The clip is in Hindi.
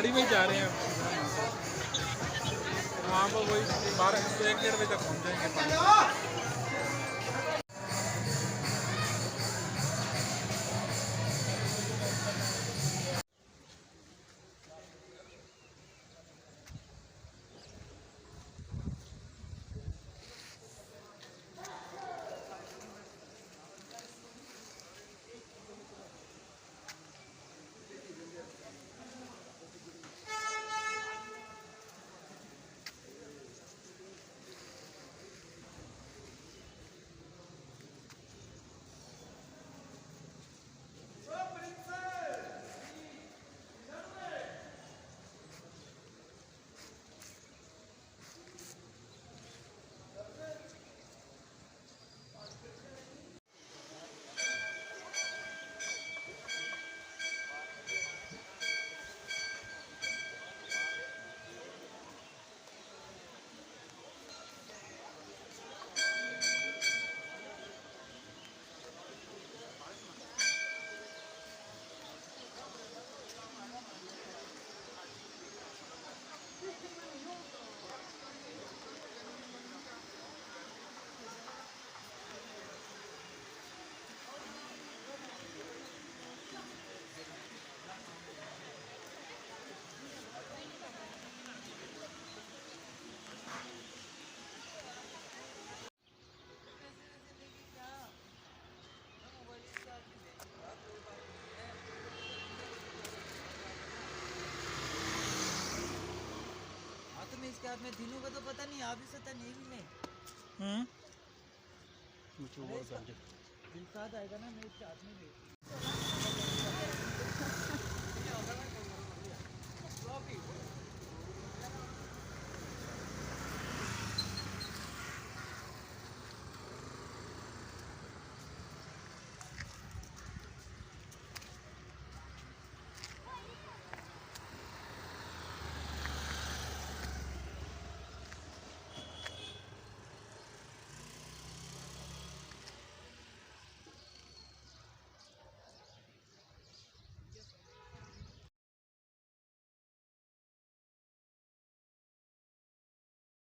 गाड़ी में ही जा रहे हैं वहाँ पर वही 12 1 डेढ़ बजे तक पहुँच जाएंगे। इसके हाथ में दिनों का तो पता नहीं, आप ही सता नहीं भी नहीं। मुझे और कर दे। दिन साथ आएगा ना, मैं इसके हाथ में